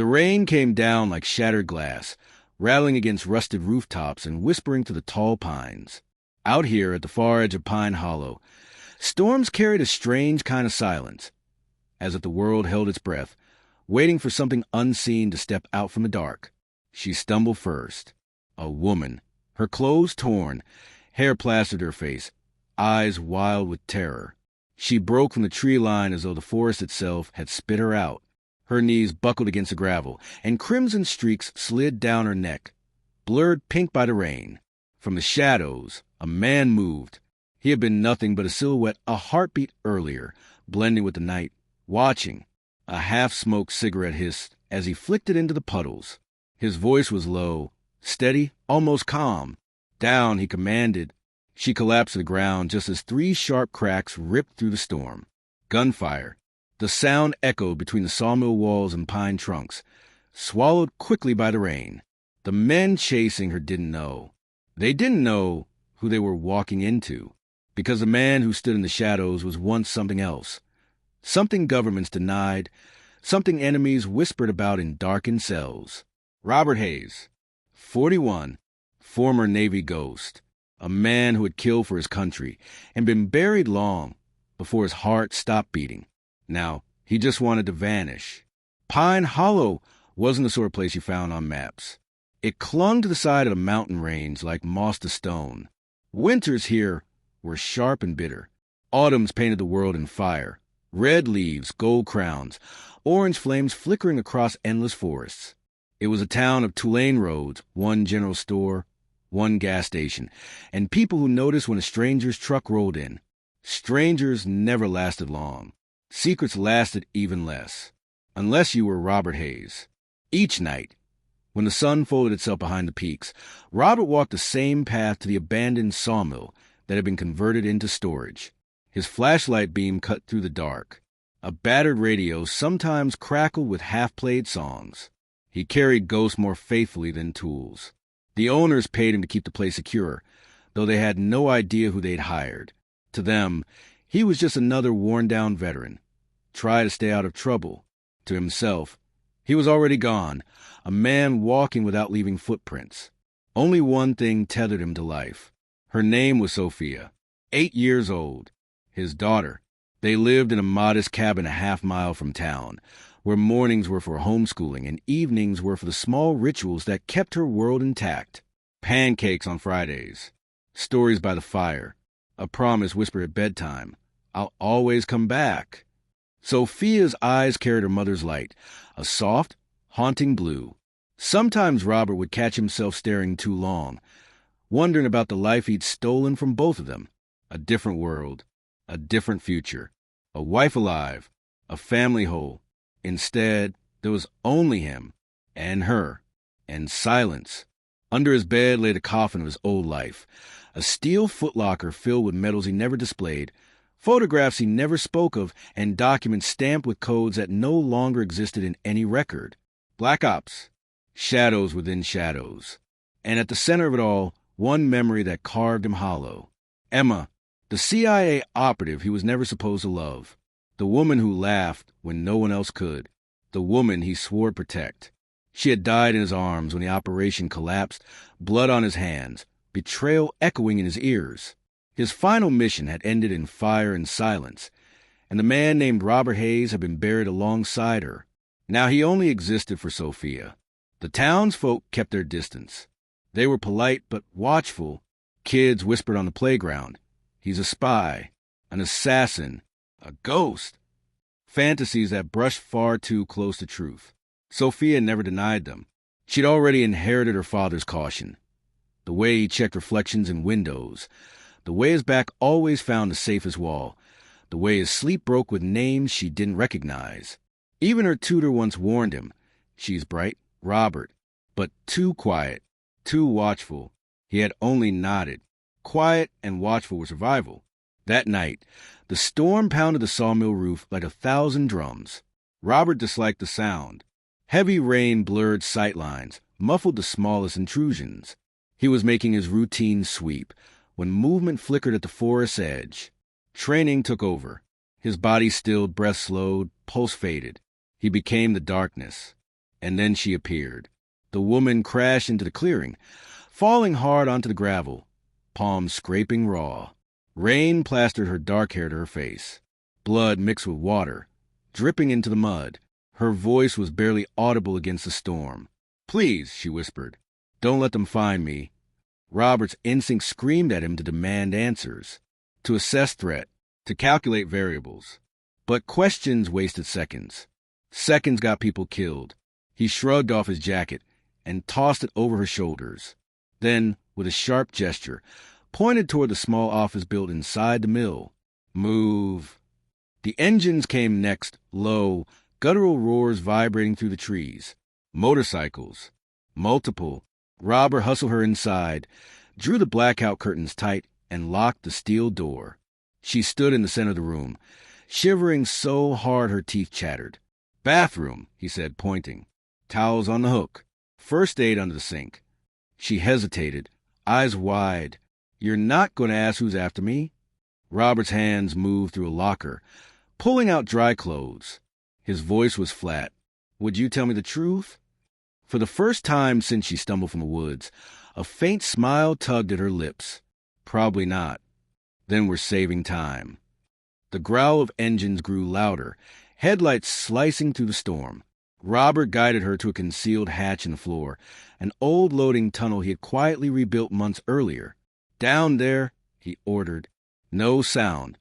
The rain came down like shattered glass, rattling against rusted rooftops and whispering through the tall pines. Out here at the far edge of Pine Hollow, storms carried a strange kind of silence, as if the world held its breath, waiting for something unseen to step out from the dark. She stumbled first. A woman, her clothes torn, hair plastered her face, eyes wild with terror. She broke from the tree line as though the forest itself had spit her out. Her knees buckled against the gravel, and crimson streaks slid down her neck, blurred pink by the rain. From the shadows, a man moved. He had been nothing but a silhouette, a heartbeat earlier, blending with the night, watching. A half-smoked cigarette hissed as he flicked it into the puddles. His voice was low, steady, almost calm. Down, he commanded. She collapsed to the ground just as 3 sharp cracks ripped through the storm. Gunfire. The sound echoed between the sawmill walls and pine trunks, swallowed quickly by the rain. The men chasing her didn't know. They didn't know who they were walking into, because the man who stood in the shadows was once something else. Something governments denied, something enemies whispered about in darkened cells. Robert Hayes, 41, former Navy ghost, a man who had killed for his country and been buried long before his heart stopped beating. Now, he just wanted to vanish. Pine Hollow wasn't the sort of place you found on maps. It clung to the side of a mountain range like moss to stone. Winters here were sharp and bitter. Autumns painted the world in fire. Red leaves, gold crowns, orange flames flickering across endless forests. It was a town of 2 lane roads, 1 general store, 1 gas station, and people who noticed when a stranger's truck rolled in. Strangers never lasted long. Secrets lasted even less, unless you were Robert Hayes. Each night, when the sun folded itself behind the peaks, Robert walked the same path to the abandoned sawmill that had been converted into storage. His flashlight beam cut through the dark. A battered radio sometimes crackled with half-played songs. He carried ghosts more faithfully than tools. The owners paid him to keep the place secure, though they had no idea who they'd hired. To them, he was just another worn-down veteran. Try to stay out of trouble. To himself, he was already gone, a man walking without leaving footprints. Only one thing tethered him to life. Her name was Sophia, 8 years old. His daughter. They lived in a modest cabin a half-mile from town, where mornings were for homeschooling and evenings were for the small rituals that kept her world intact. Pancakes on Fridays, stories by the fire, a promise whispered at bedtime, "I'll always come back." Sophia's eyes carried her mother's light, a soft, haunting blue. Sometimes Robert would catch himself staring too long, wondering about the life he'd stolen from both of them. A different world, a different future, a wife alive, a family whole. Instead, there was only him and her, and silence. Under his bed lay the coffin of his old life, a steel footlocker filled with medals he never displayed, photographs he never spoke of, and documents stamped with codes that no longer existed in any record. Black Ops, shadows within shadows. And at the center of it all, one memory that carved him hollow. Emma, the CIA operative he was never supposed to love. The woman who laughed when no one else could. The woman he swore to protect. She had died in his arms when the operation collapsed, blood on his hands, betrayal echoing in his ears. His final mission had ended in fire and silence, and the man named Robert Hayes had been buried alongside her. Now he only existed for Sophia. The townsfolk kept their distance. They were polite but watchful. Kids whispered on the playground, "He's a spy, an assassin, a ghost." Fantasies that brushed far too close to truth. Sophia never denied them. She'd already inherited her father's caution. The way he checked reflections in windows, the way his back always found the safest wall, the way his sleep broke with names she didn't recognize. Even her tutor once warned him, "She's bright, Robert, but too quiet, too watchful." He had only nodded. Quiet and watchful were survival. That night, the storm pounded the sawmill roof like 1,000 drums. Robert disliked the sound. Heavy rain blurred sightlines, muffled the smallest intrusions. He was making his routine sweep when movement flickered at the forest's edge. Training took over. His body stilled, breath slowed, pulse faded. He became the darkness. And then she appeared. The woman crashed into the clearing, falling hard onto the gravel, palms scraping raw. Rain plastered her dark hair to her face. Blood mixed with water, dripping into the mud. Her voice was barely audible against the storm. "Please," she whispered, "don't let them find me." Robert's instinct screamed at him to demand answers, to assess threat, to calculate variables. But questions wasted seconds. Seconds got people killed. He shrugged off his jacket and tossed it over her shoulders. Then, with a sharp gesture, pointed toward the small office built inside the mill. "Move." The engines came next, low, guttural roars vibrating through the trees. Motorcycles. Multiple. Robert hustled her inside, drew the blackout curtains tight, and locked the steel door. She stood in the center of the room, shivering so hard her teeth chattered. "Bathroom," he said, pointing. "Towels on the hook. First aid under the sink." She hesitated, eyes wide. "You're not going to ask who's after me?" Robert's hands moved through a locker, pulling out dry clothes. His voice was flat. "Would you tell me the truth?" For the first time since she stumbled from the woods, a faint smile tugged at her lips. "Probably not." "Then we're saving time." The growl of engines grew louder, headlights slicing through the storm. Robert guided her to a concealed hatch in the floor, an old loading tunnel he had quietly rebuilt months earlier. "Down there," he ordered. No sound.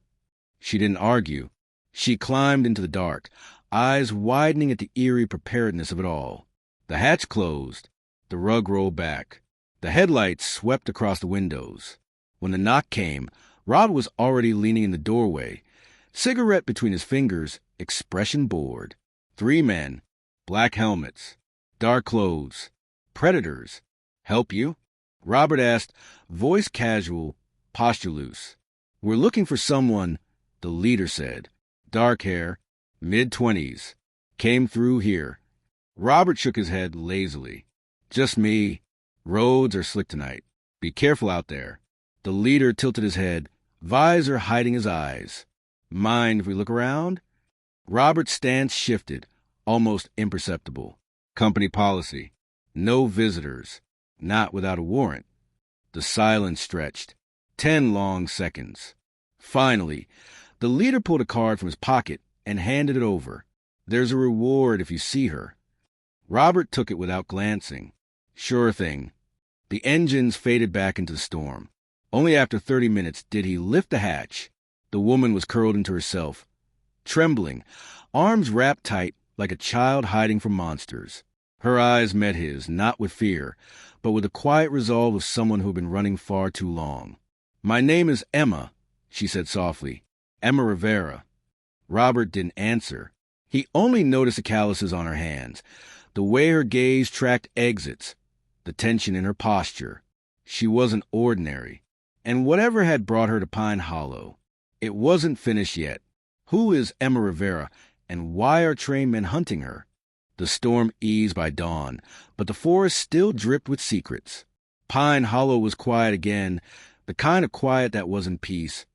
She didn't argue. She climbed into the dark, eyes widening at the eerie preparedness of it all. The hatch closed. The rug rolled back. The headlights swept across the windows. When the knock came, Rod was already leaning in the doorway, cigarette between his fingers, expression bored. 3 men, black helmets, dark clothes, predators. "Help you?" Robert asked, voice casual, posture loose. "We're looking for someone," the leader said. "Dark hair, mid-20s. Came through here." Robert shook his head lazily. "Just me. Roads are slick tonight. Be careful out there." The leader tilted his head, visor hiding his eyes. "Mind if we look around?" Robert's stance shifted, almost imperceptible. "Company policy. No visitors. Not without a warrant." The silence stretched. 10 long seconds. Finally, the leader pulled a card from his pocket and handed it over. "There's a reward if you see her." Robert took it without glancing. "Sure thing." The engines faded back into the storm. Only after 30 minutes did he lift the hatch. The woman was curled into herself, trembling, arms wrapped tight like a child hiding from monsters. Her eyes met his, not with fear, but with the quiet resolve of someone who had been running far too long. "My name is Emma," she said softly. "Emma Rivera." Robert didn't answer. He only noticed the calluses on her hands, the way her gaze tracked exits, the tension in her posture. She wasn't ordinary. And whatever had brought her to Pine Hollow, it wasn't finished yet. Who is Emma Rivera, and why are trained men hunting her? The storm eased by dawn, but the forest still dripped with secrets. Pine Hollow was quiet again, the kind of quiet that wasn't peace,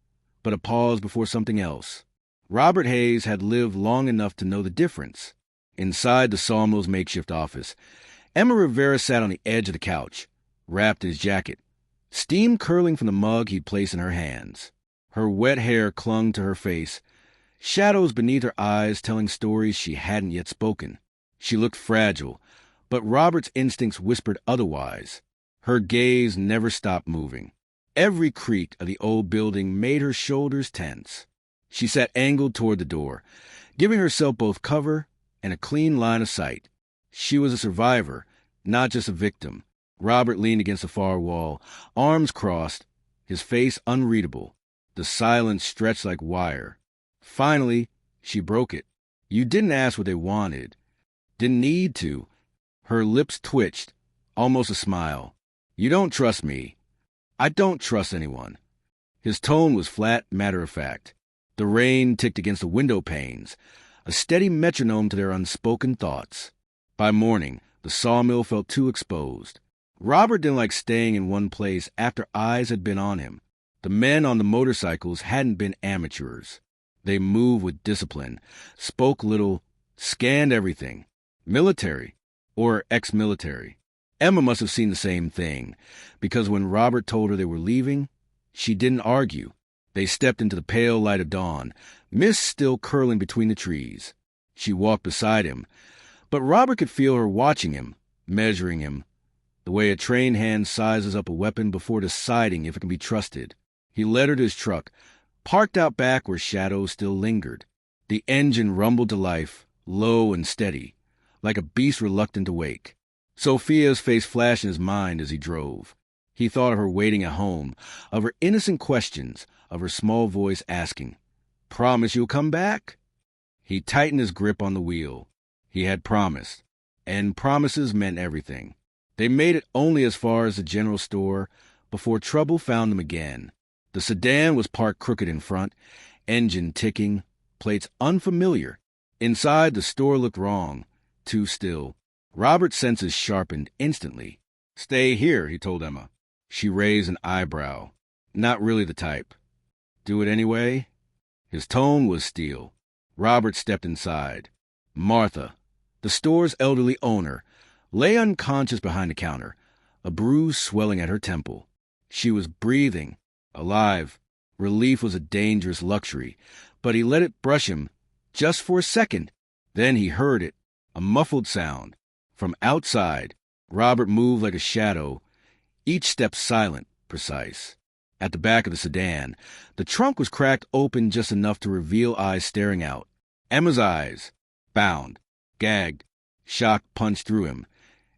but a pause before something else. Robert Hayes had lived long enough to know the difference. Inside the sawmill's makeshift office, Emma Rivera sat on the edge of the couch, wrapped in his jacket, steam curling from the mug he'd placed in her hands. Her wet hair clung to her face, shadows beneath her eyes telling stories she hadn't yet spoken. She looked fragile, but Robert's instincts whispered otherwise. Her gaze never stopped moving. Every creak of the old building made her shoulders tense. She sat angled toward the door, giving herself both cover and a clean line of sight. She was a survivor, not just a victim. Robert leaned against the far wall, arms crossed, his face unreadable. The silence stretched like wire. Finally, she broke it. "You didn't ask what they wanted. Didn't need to." Her lips twitched, almost a smile. "You don't trust me." "I don't trust anyone." His tone was flat, matter-of-fact. The rain ticked against the window panes, a steady metronome to their unspoken thoughts. By morning, the sawmill felt too exposed. Robert didn't like staying in one place after eyes had been on him. The men on the motorcycles hadn't been amateurs. They moved with discipline, spoke little, scanned everything. Military. or ex-military. Emma must have seen the same thing, because when Robert told her they were leaving, she didn't argue. They stepped into the pale light of dawn, mist still curling between the trees. She walked beside him, but Robert could feel her watching him, measuring him, the way a trained hand sizes up a weapon before deciding if it can be trusted. He led her to his truck, parked out back where shadows still lingered. The engine rumbled to life, low and steady, like a beast reluctant to wake. Sophia's face flashed in his mind as he drove. He thought of her waiting at home, of her innocent questions, of her small voice asking, "Promise you'll come back?" He tightened his grip on the wheel. He had promised, and promises meant everything. They made it only as far as the general store before trouble found them again. The sedan was parked crooked in front, engine ticking, plates unfamiliar. Inside, the store looked wrong, too still. Robert's senses sharpened instantly. "Stay here," he told Emma. She raised an eyebrow. Not really the type. "Do it anyway?" His tone was steel. Robert stepped inside. Martha, the store's elderly owner, lay unconscious behind the counter, a bruise swelling at her temple. She was breathing, alive. Relief was a dangerous luxury, but he let it brush him just for a second. Then he heard it, a muffled sound. From outside, Robert moved like a shadow, each step silent, precise. At the back of the sedan, the trunk was cracked open just enough to reveal eyes staring out. Emma's eyes, bound, gagged. Shock punched through him,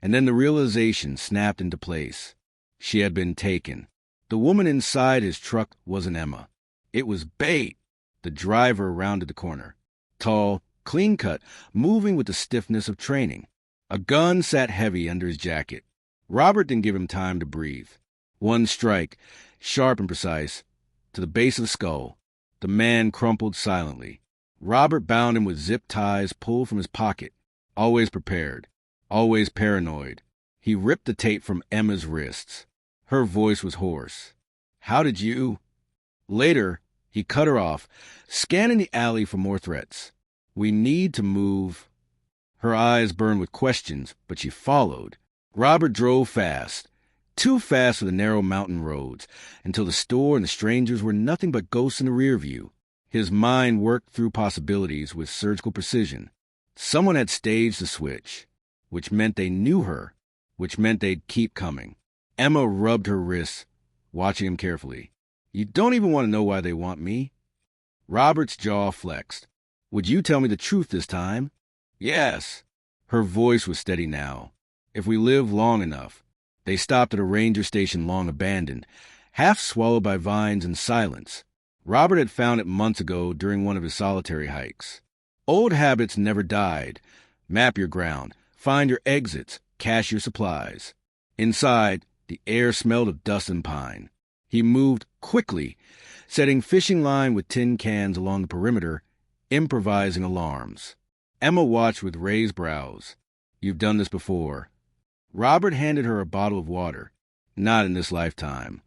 and then the realization snapped into place. She had been taken. The woman inside his truck wasn't Emma. It was Bate. The driver rounded the corner. Tall, clean-cut, moving with the stiffness of training. A gun sat heavy under his jacket. Robert didn't give him time to breathe. One strike, sharp and precise, to the base of the skull. The man crumpled silently. Robert bound him with zip ties pulled from his pocket. Always prepared, always paranoid. He ripped the tape from Emma's wrists. Her voice was hoarse. "How did you—" Later, he cut her off, scanning the alley for more threats. "We need to move." Her eyes burned with questions, but she followed. Robert drove fast, too fast for the narrow mountain roads, until the store and the strangers were nothing but ghosts in the rear view. His mind worked through possibilities with surgical precision. Someone had staged the switch, which meant they knew her, which meant they'd keep coming. Emma rubbed her wrists, watching him carefully. "You don't even want to know why they want me." Robert's jaw flexed. "Would you tell me the truth this time?" "Yes." Her voice was steady now. "If we live long enough." They stopped at a ranger station long abandoned, half swallowed by vines and silence. Robert had found it months ago during one of his solitary hikes. Old habits never died. Map your ground, find your exits, cache your supplies. Inside, the air smelled of dust and pine. He moved quickly, setting fishing line with tin cans along the perimeter, improvising alarms. Emma watched with raised brows. "You've done this before." Robert handed her a bottle of water. "Not in this lifetime."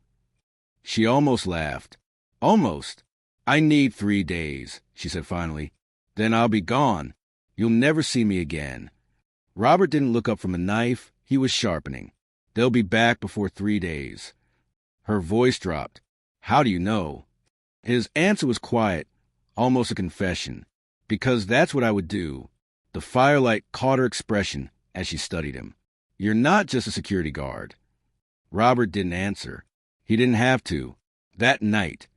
She almost laughed. "Almost. I need 3 days," she said finally. "Then I'll be gone. You'll never see me again." Robert didn't look up from a knife he was sharpening. "They'll be back before 3 days." Her voice dropped. "How do you know?" His answer was quiet, almost a confession. "Because that's what I would do." The firelight caught her expression as she studied him. "You're not just a security guard." Robert didn't answer. He didn't have to. That night,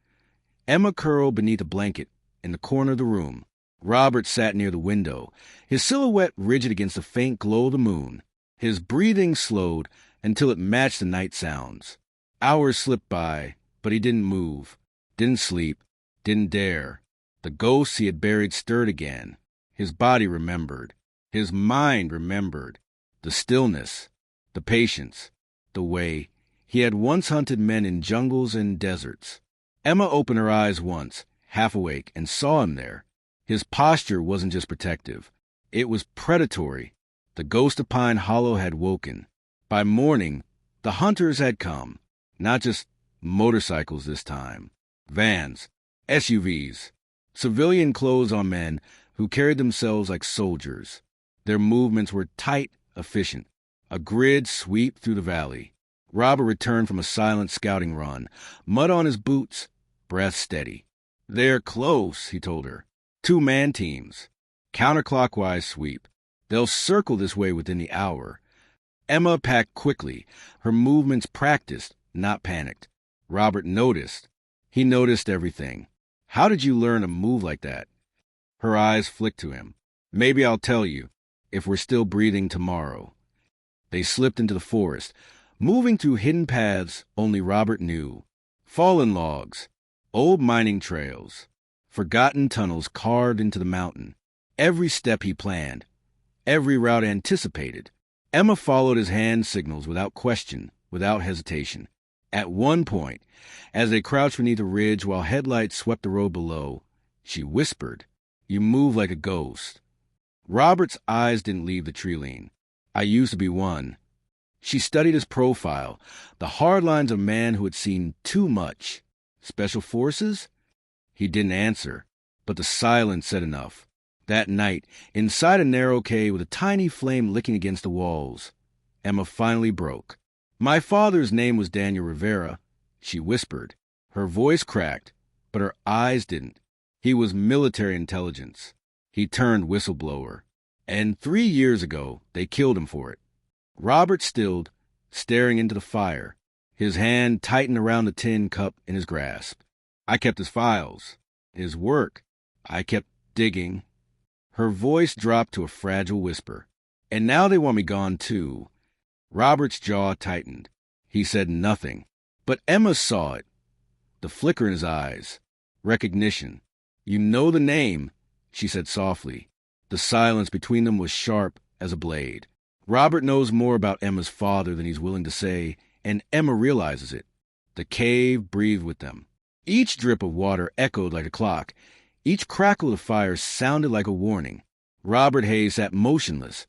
Emma curled beneath a blanket in the corner of the room. Robert sat near the window, his silhouette rigid against the faint glow of the moon. His breathing slowed until it matched the night sounds. Hours slipped by, but he didn't move, didn't sleep, didn't dare. The ghosts he had buried stirred again. His body remembered. His mind remembered. The stillness, the patience, the way he had once hunted men in jungles and deserts. Emma opened her eyes once, half awake, and saw him there. His posture wasn't just protective. It was predatory. The ghost of Pine Hollow had woken. By morning, the hunters had come. Not just motorcycles this time. Vans, SUVs, civilian clothes on men who carried themselves like soldiers. Their movements were tight, efficient. A grid sweep through the valley. Robert returned from a silent scouting run, mud on his boots, breath steady. "They're close," he told her. 2-man teams. Counterclockwise sweep. They'll circle this way within the hour. Emma packed quickly, her movements practiced, not panicked. Robert noticed. He noticed everything. "How did you learn to move like that?" Her eyes flicked to him. "Maybe I'll tell you, if we're still breathing tomorrow." They slipped into the forest, moving through hidden paths only Robert knew. Fallen logs, old mining trails, forgotten tunnels carved into the mountain. Every step he planned, every route anticipated. Emma followed his hand signals without question, without hesitation. At one point, as they crouched beneath a ridge while headlights swept the road below, she whispered, "You move like a ghost." Robert's eyes didn't leave the tree-line. "I used to be one." She studied his profile, the hard lines of a man who had seen too much. Special forces? He didn't answer, but the silence said enough. That night, inside a narrow cave with a tiny flame licking against the walls, Emma finally broke. "My father's name was Daniel Rivera," she whispered. Her voice cracked, but her eyes didn't. "He was military intelligence. He turned whistleblower. And 3 years ago, they killed him for it." Robert stilled, staring into the fire. His hand tightened around the tin cup in his grasp. "I kept his files, his work. I kept digging." Her voice dropped to a fragile whisper. "And now they want me gone, too." Robert's jaw tightened. He said nothing, but Emma saw it. The flicker in his eyes. Recognition. "You know the name," she said softly. The silence between them was sharp as a blade. Robert knows more about Emma's father than he's willing to say, and Emma realizes it. The cave breathed with them. Each drip of water echoed like a clock. Each crackle of fire sounded like a warning. Robert Hayes sat motionless,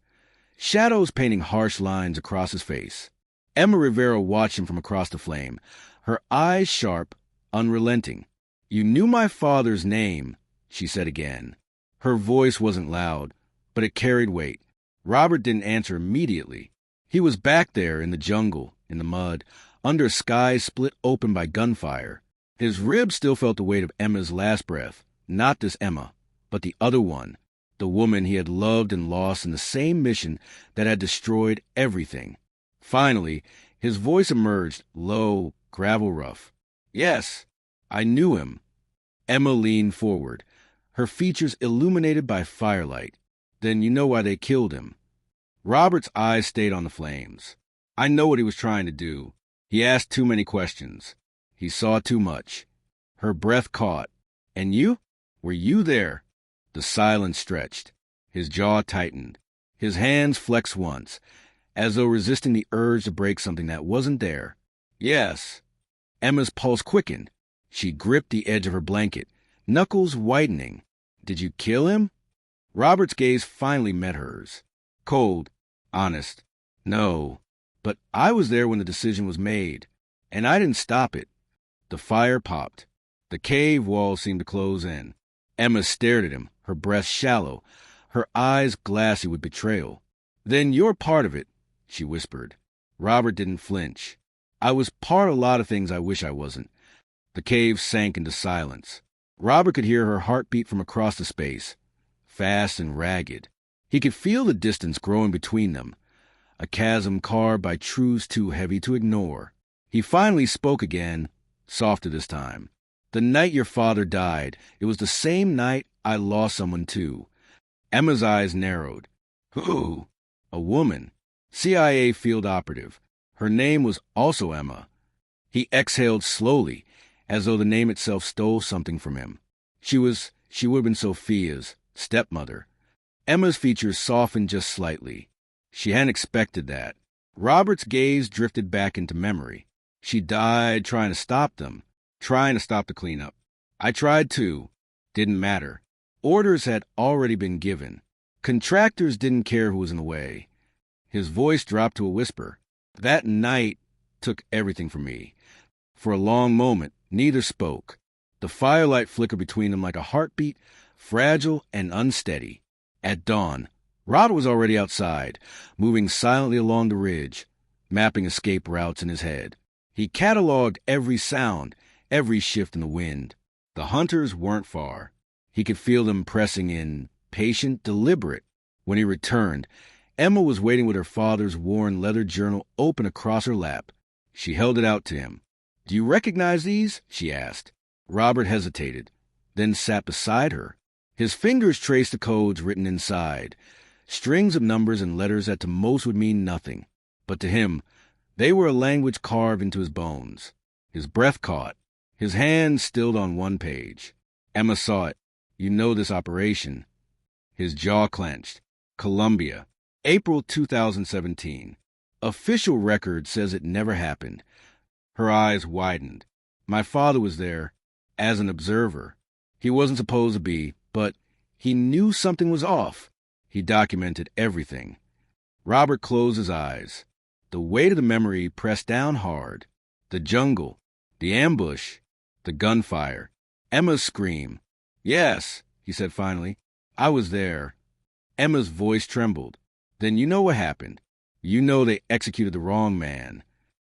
shadows painting harsh lines across his face. Emma Rivera watched him from across the flame, her eyes sharp, unrelenting. "You knew my father's name," she said again. Her voice wasn't loud, but it carried weight. Robert didn't answer immediately. He was back there in the jungle, in the mud, under a sky split open by gunfire. His ribs still felt the weight of Emma's last breath. Not this Emma, but the other one, the woman he had loved and lost in the same mission that had destroyed everything. Finally, his voice emerged, low, gravel rough. "Yes, I knew him." Emma leaned forward, her features illuminated by firelight. "Then you know why they killed him." Robert's eyes stayed on the flames. "I know what he was trying to do. He asked too many questions. He saw too much." Her breath caught. "And you? Were you there?" The silence stretched. His jaw tightened. His hands flexed once, as though resisting the urge to break something that wasn't there. "Yes." Emma's pulse quickened. She gripped the edge of her blanket, knuckles whitening. "Did you kill him?" Robert's gaze finally met hers. Cold, honest. "No. But I was there when the decision was made, and I didn't stop it." The fire popped. The cave wall seemed to close in. Emma stared at him, her breath shallow, her eyes glassy with betrayal. "Then you're part of it," she whispered. Robert didn't flinch. "I was part of a lot of things I wish I wasn't." The cave sank into silence. Robert could hear her heartbeat from across the space, fast and ragged. He could feel the distance growing between them, a chasm carved by truths too heavy to ignore. He finally spoke again, softer this time. "The night your father died, it was the same night I lost someone too." Emma's eyes narrowed. "Who?" "A woman. CIA field operative. Her name was also Emma." He exhaled slowly, as though the name itself stole something from him. She would have been Sophia's stepmother." Emma's features softened just slightly. She hadn't expected that. Robert's gaze drifted back into memory. "She died trying to stop them, trying to stop the cleanup. I tried too. Didn't matter. Orders had already been given. Contractors didn't care who was in the way." His voice dropped to a whisper. "That night took everything from me." For a long moment, neither spoke. The firelight flickered between them like a heartbeat, fragile and unsteady. At dawn, Rod was already outside, moving silently along the ridge, mapping escape routes in his head. He cataloged every sound, every shift in the wind. The hunters weren't far. He could feel them pressing in, patient, deliberate. When he returned, Emma was waiting with her father's worn leather journal open across her lap. She held it out to him. "Do you recognize these?" she asked. Robert hesitated, then sat beside her. His fingers traced the codes written inside, strings of numbers and letters that to most would mean nothing. But to him, they were a language carved into his bones. His breath caught. His hand stilled on one page. Emma saw it. "You know this operation." His jaw clenched. Columbia, April 2017. Official record says it never happened. Her eyes widened. My father was there, as an observer. He wasn't supposed to be, but he knew something was off. He documented everything. Robert closed his eyes. The weight of the memory pressed down hard. The jungle, the ambush, the gunfire, Emma's scream. "Yes," he said finally, "I was there." Emma's voice trembled. "Then you know what happened. You know they executed the wrong man."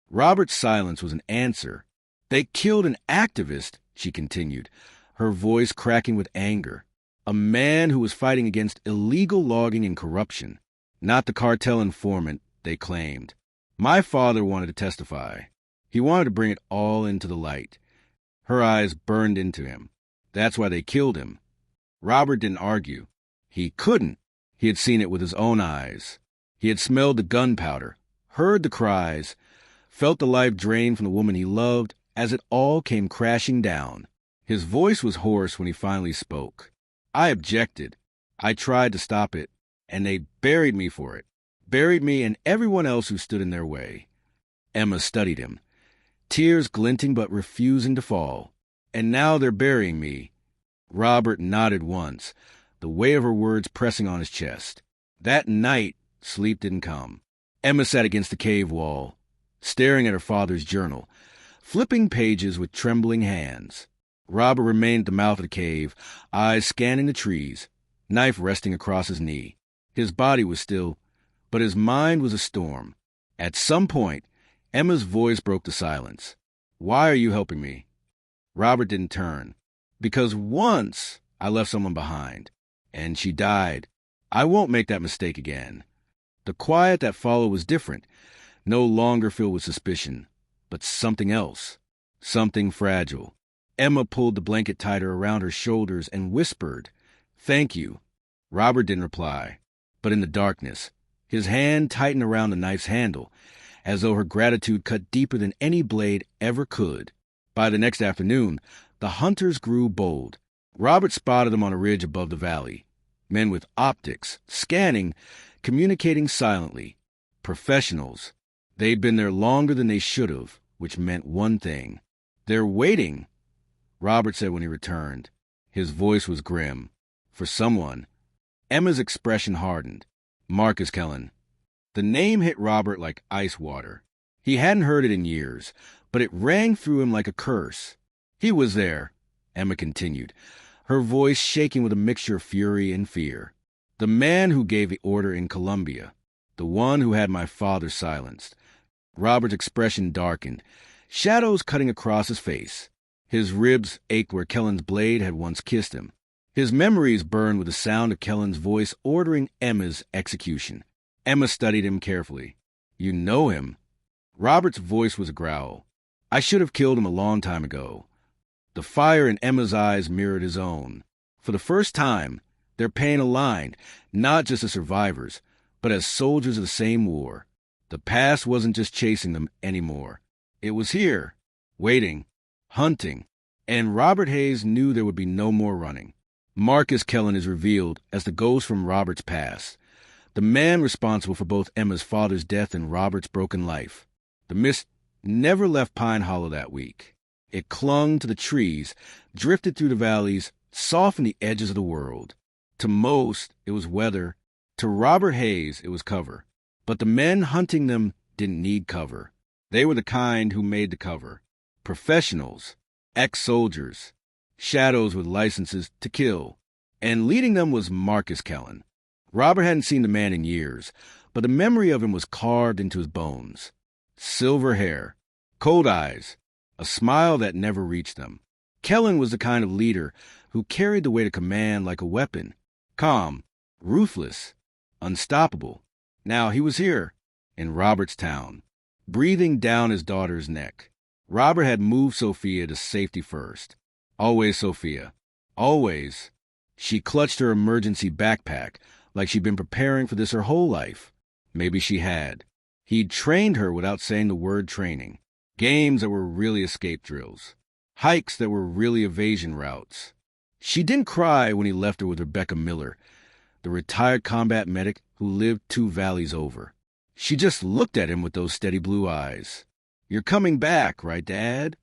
Robert's silence was an answer. "They killed an activist," she continued, her voice cracking with anger. "A man who was fighting against illegal logging and corruption. Not the cartel informant, they claimed. My father wanted to testify. He wanted to bring it all into the light." Her eyes burned into him. "That's why they killed him." Robert didn't argue. He couldn't. He had seen it with his own eyes. He had smelled the gunpowder, heard the cries, felt the life drain from the woman he loved as it all came crashing down. His voice was hoarse when he finally spoke. "I objected. I tried to stop it, and they buried me for it. Buried me and everyone else who stood in their way." Emma studied him, tears glinting but refusing to fall. "And now they're burying me." Robert nodded once, the weight of her words pressing on his chest. That night, sleep didn't come. Emma sat against the cave wall, staring at her father's journal, flipping pages with trembling hands. Robert remained at the mouth of the cave, eyes scanning the trees, knife resting across his knee. His body was still, but his mind was a storm. At some point, Emma's voice broke the silence. "Why are you helping me?" Robert didn't turn. "Because once I left someone behind, and she died. I won't make that mistake again." The quiet that followed was different, no longer filled with suspicion, but something else, something fragile. Emma pulled the blanket tighter around her shoulders and whispered, "Thank you." Robert didn't reply, but in the darkness, his hand tightened around the knife's handle, as though her gratitude cut deeper than any blade ever could. By the next afternoon, the hunters grew bold. Robert spotted them on a ridge above the valley. Men with optics, scanning, communicating silently. Professionals. They'd been there longer than they should have, which meant one thing. "They're waiting," Robert said when he returned. His voice was grim. "For someone." Emma's expression hardened. Marcus Kellen. The name hit Robert like ice water. He hadn't heard it in years, but it rang through him like a curse. "He was there," Emma continued, her voice shaking with a mixture of fury and fear. "The man who gave the order in Columbia. The one who had my father silenced." Robert's expression darkened, shadows cutting across his face. His ribs ached where Kellen's blade had once kissed him. His memories burned with the sound of Kellen's voice ordering Emma's execution. Emma studied him carefully. "You know him?" Robert's voice was a growl. "I should have killed him a long time ago." The fire in Emma's eyes mirrored his own. For the first time, their pain aligned, not just as survivors, but as soldiers of the same war. The past wasn't just chasing them anymore. It was here, waiting, hunting, and Robert Hayes knew there would be no more running. Marcus Kellen is revealed as the ghost from Robert's past, the man responsible for both Emma's father's death and Robert's broken life. The mist never left Pine Hollow that week. It clung to the trees, drifted through the valleys, softened the edges of the world. To most, it was weather. To Robert Hayes, it was cover. But the men hunting them didn't need cover. They were the kind who made the cover. Professionals, ex-soldiers, shadows with licenses to kill. And leading them was Marcus Kellen. Robert hadn't seen the man in years, but the memory of him was carved into his bones. Silver hair, cold eyes, a smile that never reached them. Kellen was the kind of leader who carried the weight of command like a weapon. Calm, ruthless, unstoppable. Now he was here, in Robert's town, breathing down his daughter's neck. Robert had moved Sophia to safety first. Always Sophia. Always. She clutched her emergency backpack like she'd been preparing for this her whole life. Maybe she had. He'd trained her without saying the word training. Games that were really escape drills. Hikes that were really evasion routes. She didn't cry when he left her with Rebecca Miller, the retired combat medic who lived 2 valleys over. She just looked at him with those steady blue eyes. "You're coming back, right, Dad?"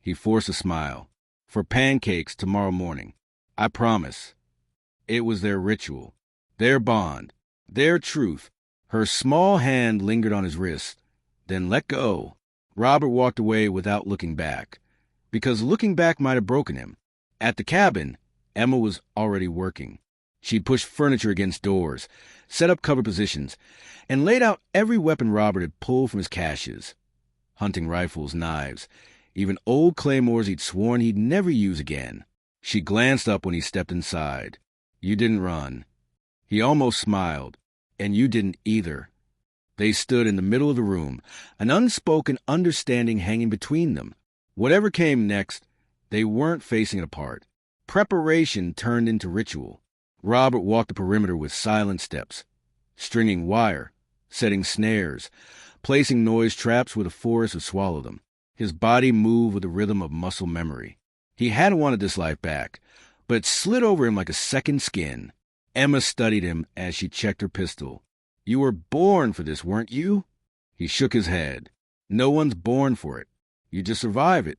He forced a smile. "For pancakes tomorrow morning. I promise." It was their ritual, their bond, their truth. Her small hand lingered on his wrist, then let go. Robert walked away without looking back, because looking back might have broken him. At the cabin, Emma was already working. She'd pushed furniture against doors, set up cover positions, and laid out every weapon Robert had pulled from his caches. Hunting rifles, knives, even old claymores he'd sworn he'd never use again. She glanced up when he stepped inside. "You didn't run." He almost smiled. "And you didn't either." They stood in the middle of the room, an unspoken understanding hanging between them. Whatever came next, they weren't facing it apart. Preparation turned into ritual. Robert walked the perimeter with silent steps, stringing wire, setting snares, placing noise traps where the forest would swallow them. His body moved with the rhythm of muscle memory. He hadn't wanted this life back, but it slid over him like a second skin. Emma studied him as she checked her pistol. "You were born for this, weren't you?" He shook his head. "No one's born for it. You just survive it."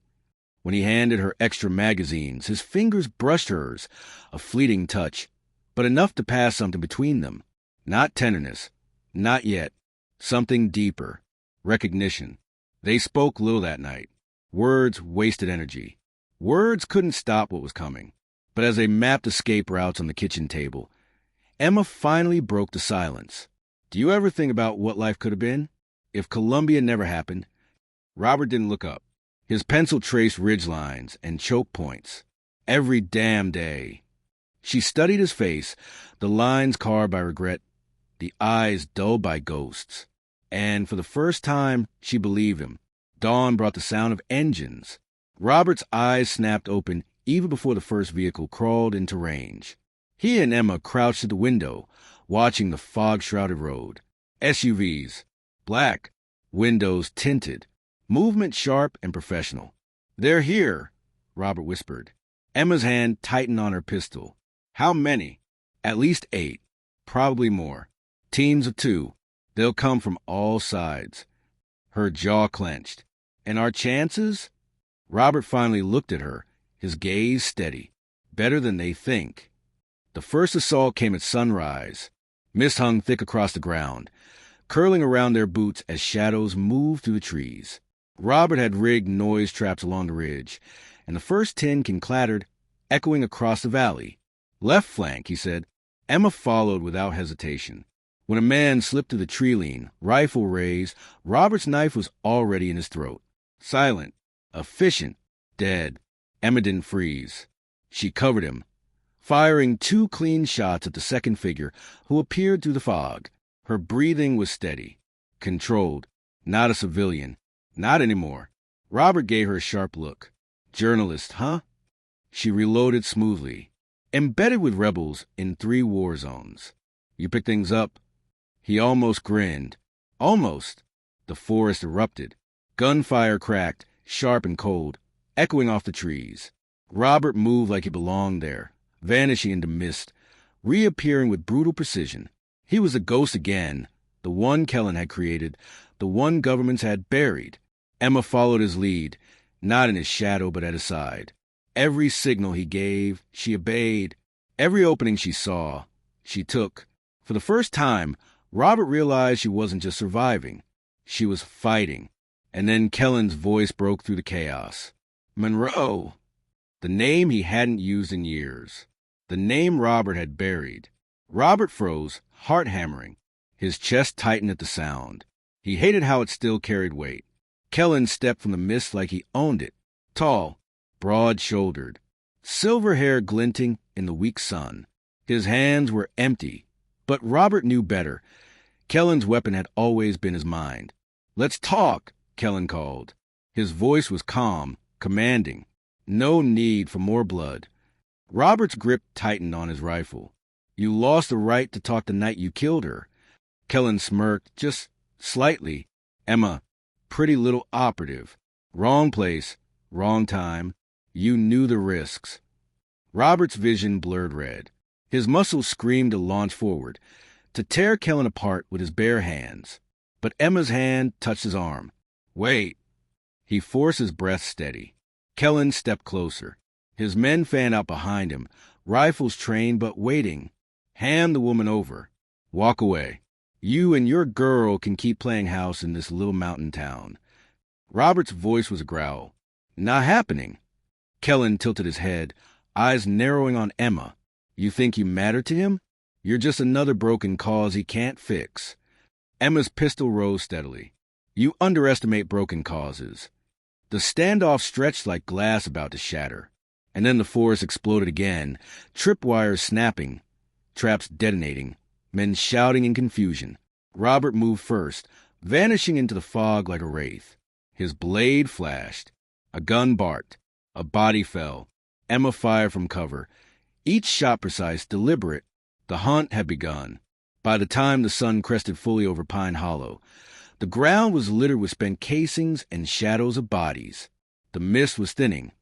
When he handed her extra magazines, his fingers brushed hers, a fleeting touch, but enough to pass something between them. Not tenderness. Not yet. Something deeper. Recognition. They spoke little that night. Words wasted energy. Words couldn't stop what was coming. But as they mapped escape routes on the kitchen table, Emma finally broke the silence. "Do you ever think about what life could have been? If Columbia never happened?" Robert didn't look up. His pencil traced ridgelines and choke points. "Every damn day." She studied his face, the lines carved by regret, the eyes dulled by ghosts. And for the first time, she believed him. Dawn brought the sound of engines. Robert's eyes snapped open even before the first vehicle crawled into range. He and Emma crouched at the window, watching the fog-shrouded road. SUVs, black, windows tinted, movement sharp and professional. "They're here," Robert whispered. Emma's hand tightened on her pistol. "How many?" "At least 8. Probably more. Teams of 2. They'll come from all sides." Her jaw clenched. "And our chances?" Robert finally looked at her, his gaze steady. "Better than they think." The first assault came at sunrise. Mist hung thick across the ground, curling around their boots as shadows moved through the trees. Robert had rigged noise traps along the ridge, and the first tin clattered, echoing across the valley. "Left flank," he said. Emma followed without hesitation. When a man slipped through the tree lean, rifle raised, Robert's knife was already in his throat. Silent, efficient, dead. Emma didn't freeze. She covered him, firing 2 clean shots at the second figure who appeared through the fog. Her breathing was steady, controlled. Not a civilian. Not anymore. Robert gave her a sharp look. "Journalist, huh?" She reloaded smoothly. "Embedded with rebels in 3 war zones. You pick things up." He almost grinned. Almost. The forest erupted. Gunfire cracked, sharp and cold, echoing off the trees. Robert moved like he belonged there, vanishing into mist, reappearing with brutal precision. He was a ghost again, the one Kellen had created, the one governments had buried. Emma followed his lead, not in his shadow but at his side. Every signal he gave, she obeyed. Every opening she saw, she took. For the first time, Robert realized she wasn't just surviving. She was fighting. And then Kellen's voice broke through the chaos. "Monroe!" The name he hadn't used in years. The name Robert had buried. Robert froze, heart hammering. His chest tightened at the sound. He hated how it still carried weight. Kellen stepped from the mist like he owned it. Tall, broad-shouldered, silver hair glinting in the weak sun. His hands were empty, but Robert knew better. Kellen's weapon had always been his mind. "Let's talk," Kellen called. His voice was calm, commanding. No need for more blood. Robert's grip tightened on his rifle. "You lost the right to talk the night you killed her." Kellen smirked, just slightly. "Emma, pretty little operative. Wrong place, wrong time. You knew the risks." Robert's vision blurred red. His muscles screamed to launch forward, to tear Kellen apart with his bare hands. But Emma's hand touched his arm. "Wait." He forced his breath steady. Kellen stepped closer. His men fanned out behind him, rifles trained but waiting. "Hand the woman over. Walk away. You and your girl can keep playing house in this little mountain town." Robert's voice was a growl. "Not happening." Kellen tilted his head, eyes narrowing on Emma. "You think you matter to him? You're just another broken cause he can't fix." Emma's pistol rose steadily. "You underestimate broken causes." The standoff stretched like glass about to shatter. And then the forest exploded again, tripwires snapping, traps detonating, men shouting in confusion. Robert moved first, vanishing into the fog like a wraith. His blade flashed. A gun barked. A body fell. Emma fired from cover. Each shot precise, deliberate. The hunt had begun. By the time the sun crested fully over Pine Hollow, the ground was littered with spent casings and shadows of bodies. The mist was thinning,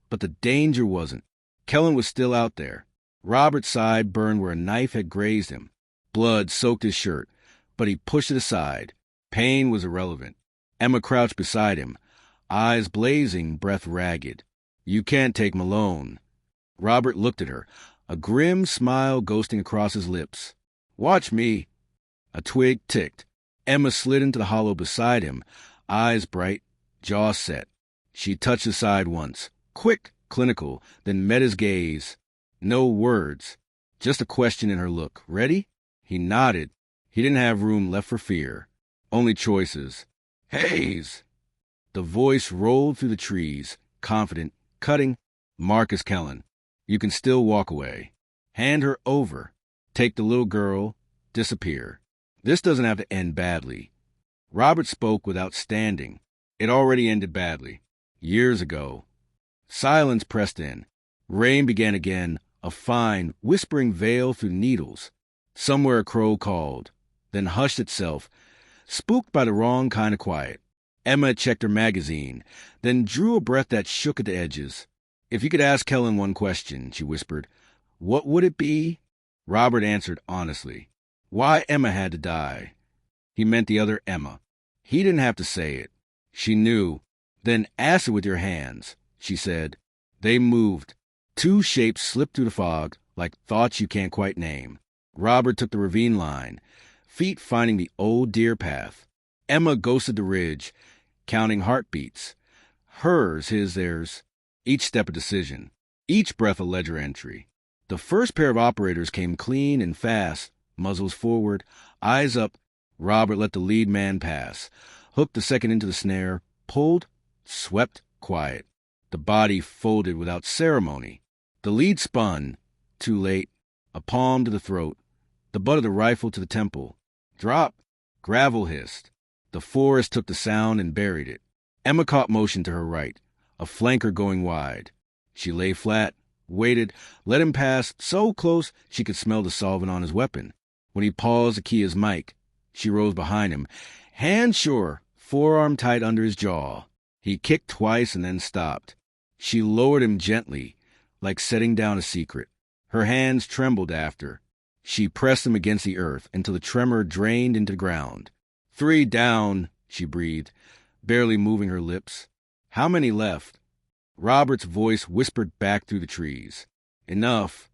but the danger wasn't. Kellen was still out there. Robert's side burned where a knife had grazed him. Blood soaked his shirt, but he pushed it aside. Pain was irrelevant. Emma crouched beside him, eyes blazing, breath ragged. "You can't take Malone." Robert looked at her, a grim smile ghosting across his lips. "Watch me." A twig ticked. Emma slid into the hollow beside him, eyes bright, jaw set. She touched his side once, quick, clinical, then met his gaze. No words, just a question in her look. "Ready?" He nodded. He didn't have room left for fear, only choices. "Hayes!" The voice rolled through the trees, confident, cutting. "Marcus Kellen, you can still walk away. Hand her over. Take the little girl. Disappear. This doesn't have to end badly." Robert spoke without standing. It already ended badly. Years ago. Silence pressed in. Rain began again, a fine, whispering veil through needles. Somewhere a crow called, then hushed itself, spooked by the wrong kind of quiet. Emma checked her magazine, then drew a breath that shook at the edges. "If you could ask Kellen one question," she whispered, "what would it be?" Robert answered honestly. Why Emma had to die. He meant the other Emma. He didn't have to say it. She knew. "Then ask it with your hands," she said. They moved. Two shapes slipped through the fog, like thoughts you can't quite name. Robert took the ravine line, feet finding the old deer path. Emma ghosted the ridge, counting heartbeats. Hers, his, theirs. Each step a decision. Each breath a ledger entry. The first pair of operators came clean and fast, muzzles forward, eyes up. Robert let the lead man pass, hooked the second into the snare, pulled, swept, quiet. The body folded without ceremony. The lead spun, too late, a palm to the throat, the butt of the rifle to the temple. Drop, gravel hissed. The forest took the sound and buried it. Emma caught motion to her right, a flanker going wide. She lay flat, waited, let him pass so close she could smell the solvent on his weapon. When he paused to key his mic, she rose behind him, hand sure, forearm tight under his jaw. He kicked twice and then stopped. She lowered him gently, like setting down a secret. Her hands trembled after. She pressed him against the earth until the tremor drained into the ground. 3 down, she breathed, barely moving her lips. How many left? Robert's voice whispered back through the trees. Enough.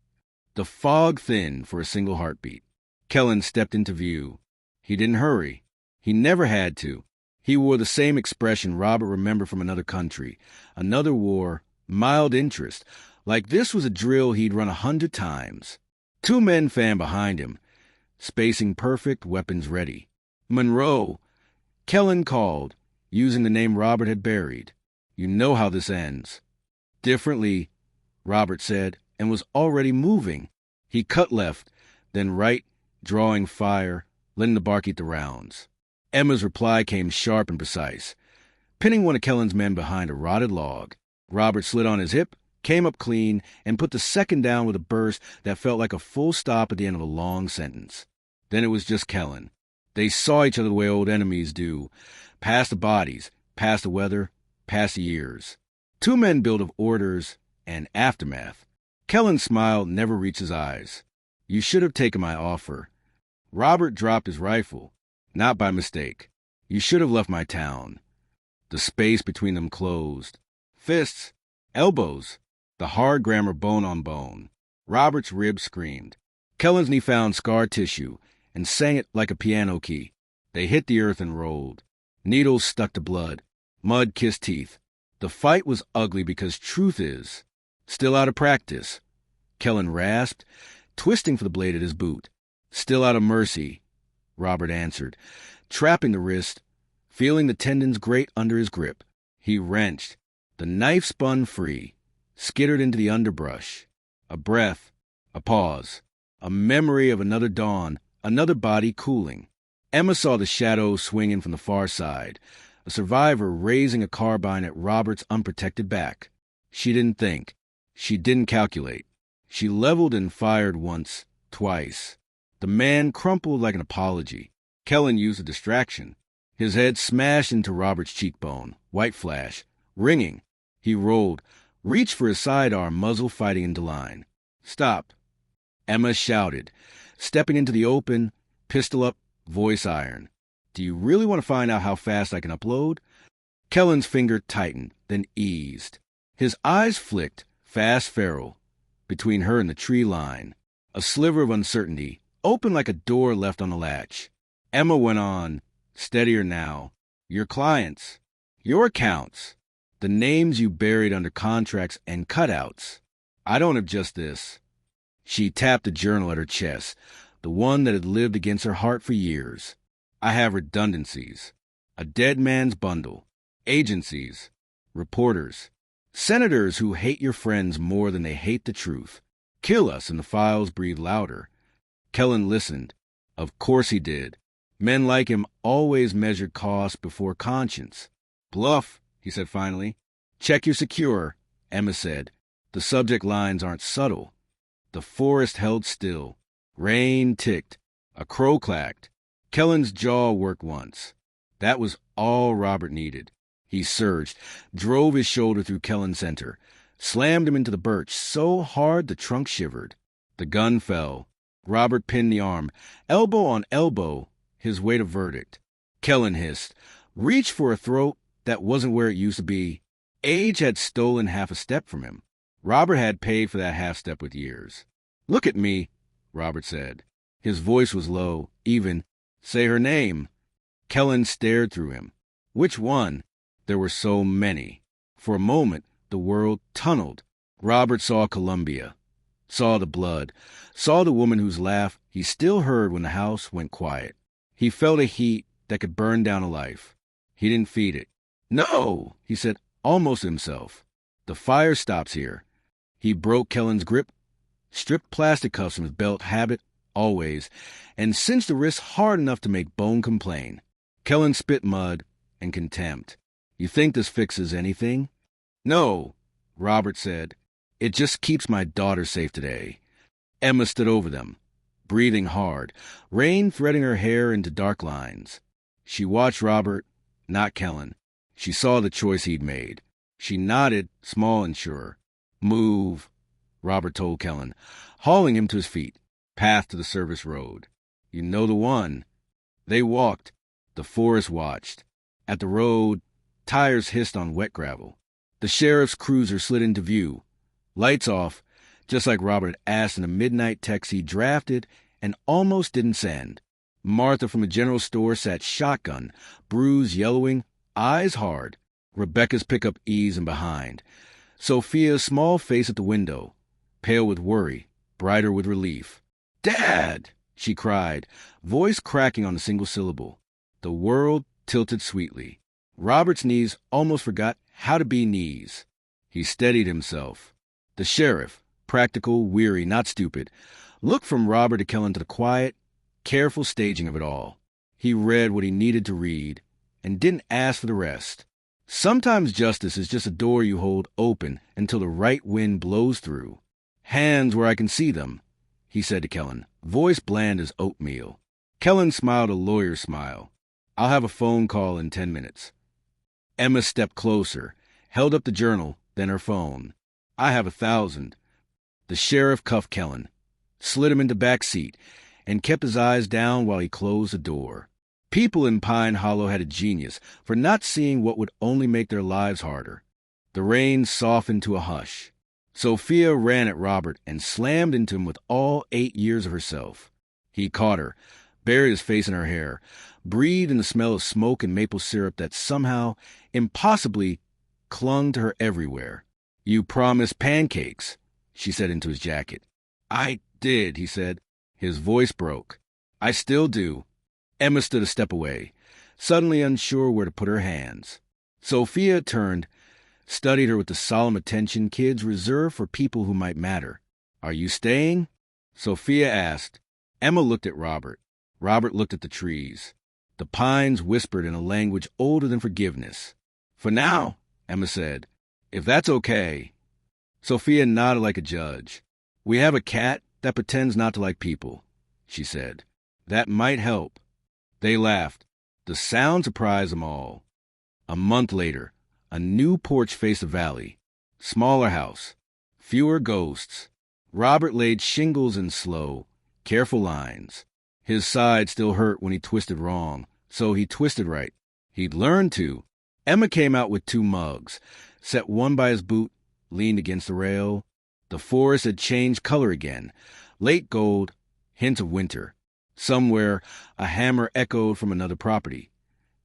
The fog thinned for a single heartbeat. Kellen stepped into view. He didn't hurry. He never had to. He wore the same expression Robert remembered from another country, another war, mild interest, like this was a drill he'd run 100 times. Two men fanned behind him, spacing perfect, weapons ready. "Monroe," Kellen called, using the name Robert had buried. "You know how this ends." "Differently," Robert said, and was already moving. He cut left, then right, drawing fire, letting the bark eat the rounds. Emma's reply came sharp and precise, pinning one of Kellen's men behind a rotted log. Robert slid on his hip, came up clean, and put the second down with a burst that felt like a full stop at the end of a long sentence. Then it was just Kellen. They saw each other the way old enemies do, past the bodies, past the weather, past the years. Two men built of orders and aftermath. Kellen's smile never reached his eyes. "You should have taken my offer." Robert dropped his rifle, not by mistake. "You should have left my town." The space between them closed. Fists, elbows, the hard grammar bone on bone. Robert's ribs screamed. Kellen's knee found scar tissue and sang it like a piano key. They hit the earth and rolled. Needles stuck to blood. Mud kissed teeth. The fight was ugly because truth is still out of practice. Kellen rasped, twisting for the blade at his boot. "Still out of mercy," Robert answered, trapping the wrist, feeling the tendons grate under his grip. He wrenched. The knife spun free, skittered into the underbrush. A breath, a pause, a memory of another dawn, another body cooling. Emma saw the shadow swinging from the far side, a survivor raising a carbine at Robert's unprotected back. She didn't think. She didn't calculate. She leveled and fired once, twice. The man crumpled like an apology. Kellen used a distraction. His head smashed into Robert's cheekbone, white flash, ringing. He rolled, reached for his sidearm, muzzle fighting into line. "Stop," Emma shouted, stepping into the open, pistol up, voice iron. "Do you really want to find out how fast I can upload?" Kellen's finger tightened, then eased. His eyes flicked, fast feral, between her and the tree line. A sliver of uncertainty, open like a door left on the latch. Emma went on, steadier now. "Your clients, your accounts, the names you buried under contracts and cutouts. I don't have just this." She tapped a journal at her chest, the one that had lived against her heart for years. "I have redundancies. A dead man's bundle. Agencies. Reporters. Senators who hate your friends more than they hate the truth. Kill us," and the files breathed louder. Kellen listened. Of course he did. Men like him always measured cost before conscience. "Bluff," he said finally. "Check you're secure," Emma said. The subject lines aren't subtle. The forest held still. Rain ticked. A crow clacked. Kellen's jaw worked once. That was all Robert needed. He surged, drove his shoulder through Kellen's center, slammed him into the birch so hard the trunk shivered. The gun fell. Robert pinned the arm, elbow on elbow, his weight a verdict. Kellen hissed, reached for a throat that wasn't where it used to be. Age had stolen half a step from him. Robert had paid for that half step with years. "Look at me," Robert said. His voice was low, even. "Say her name." Kellen stared through him. Which one? There were so many. For a moment, the world tunneled. Robert saw Columbia, saw the blood, saw the woman whose laugh he still heard when the house went quiet. He felt a heat that could burn down a life. He didn't feed it. "No," he said, almost to himself. "The fire stops here." He broke Kellen's grip, stripped plastic cuffs from his belt habit, always, and cinched the wrist hard enough to make bone complain. Kellen spit mud and contempt. "You think this fixes anything?" "No," Robert said. "It just keeps my daughter safe today." Emma stood over them, breathing hard, rain threading her hair into dark lines. She watched Robert, not Kellen. She saw the choice he'd made. She nodded, small and sure. "Move," Robert told Kellen, hauling him to his feet. "Path to the service road." "You know the one." They walked. The forest watched. At the road, tires hissed on wet gravel. The sheriff's cruiser slid into view. Lights off, just like Robert had asked in a midnight text he drafted and almost didn't send. Martha from the general store sat shotgun, bruised, yellowing, eyes hard. Rebecca's pickup eased and behind. Sophia's small face at the window, pale with worry, brighter with relief. Dad, she cried, voice cracking on a single syllable. The world tilted sweetly. Robert's knees almost forgot how to be knees. He steadied himself. The sheriff, practical, weary, not stupid, looked from Robert to Kellen to the quiet, careful staging of it all. He read what he needed to read and didn't ask for the rest. Sometimes justice is just a door you hold open until the right wind blows through. Hands where I can see them, he said to Kellen, voice bland as oatmeal. Kellen smiled a lawyer's smile. I'll have a phone call in 10 minutes. Emma stepped closer, held up the journal, then her phone. I have 1,000. The sheriff cuffed Kellen, slid him into back seat, and kept his eyes down while he closed the door. People in Pine Hollow had a genius for not seeing what would only make their lives harder. The rain softened to a hush. Sophia ran at Robert and slammed into him with all 8 years of herself. He caught her, buried his face in her hair, breathed in the smell of smoke and maple syrup that somehow, impossibly, clung to her everywhere. You promised pancakes, she said into his jacket. I did, he said. His voice broke. I still do. Emma stood a step away, suddenly unsure where to put her hands. Sophia turned, studied her with the solemn attention kids reserve for people who might matter. Are you staying? Sophia asked. Emma looked at Robert. Robert looked at the trees. The pines whispered in a language older than forgiveness. For now, Emma said, if that's okay. Sophia nodded like a judge. We have a cat that pretends not to like people, she said. That might help. They laughed. The sound surprised them all. A month later, a new porch faced the valley. Smaller house. Fewer ghosts. Robert laid shingles in slow, careful lines. His side still hurt when he twisted wrong, so he twisted right. He'd learned to. Emma came out with 2 mugs, set one by his boot, leaned against the rail. The forest had changed color again. Late gold, hint of winter. Somewhere, a hammer echoed from another property.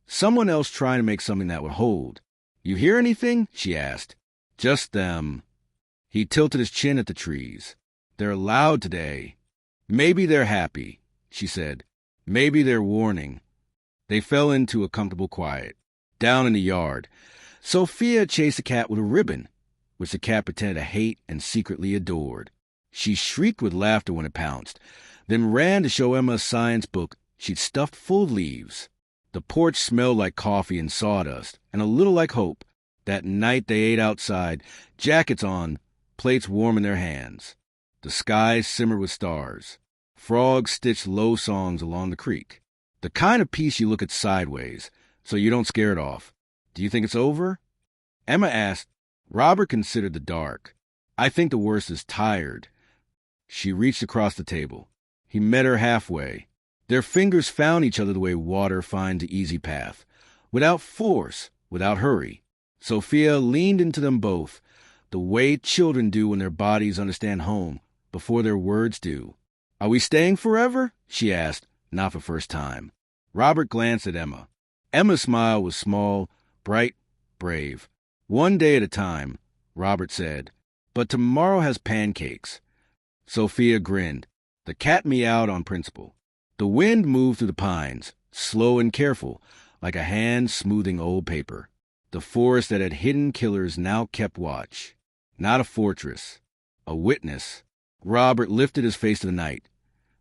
Someone else trying to make something that would hold. You hear anything? She asked. Just them. He tilted his chin at the trees. They're loud today. Maybe they're happy, she said. Maybe they're warning. They fell into a comfortable quiet. Down in the yard, Sophia chased a cat with a ribbon, which the cat pretended to hate and secretly adored. She shrieked with laughter when it pounced, then ran to show Emma a science book she'd stuffed full of leaves. The porch smelled like coffee and sawdust, and a little like hope. That night they ate outside, jackets on, plates warm in their hands. The sky simmered with stars. Frogs stitched low songs along the creek. The kind of peace you look at sideways, so you don't scare it off. Do you think it's over? Emma asked. Robert considered the dark. I think the worst is tired. She reached across the table. He met her halfway. Their fingers found each other the way water finds the easy path, without force, without hurry. Sophia leaned into them both, the way children do when their bodies understand home before their words do. Are we staying forever? She asked, not for first time. Robert glanced at Emma. Emma's smile was small, bright, brave. One day at a time, Robert said, but tomorrow has pancakes. Sophia grinned. The cat meowed on principle. The wind moved through the pines, slow and careful, like a hand smoothing old paper. The forest that had hidden killers now kept watch. Not a fortress, a witness. Robert lifted his face to the night,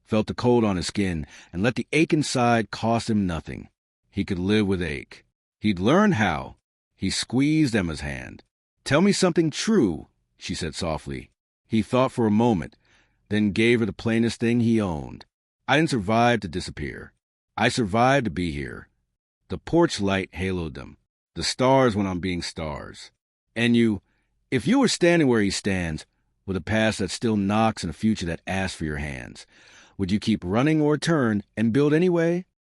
felt the cold on his skin, and let the ache inside cost him nothing. He could live with ache. He'd learned how. He squeezed Emma's hand. Tell me something true, she said softly. He thought for a moment, then gave her the plainest thing he owned. I didn't survive to disappear. I survived to be here. The porch light haloed them. The stars went on being stars. And if you were standing where he stands, with a past that still knocks and a future that asks for your hands, would you keep running or turn and build anyway?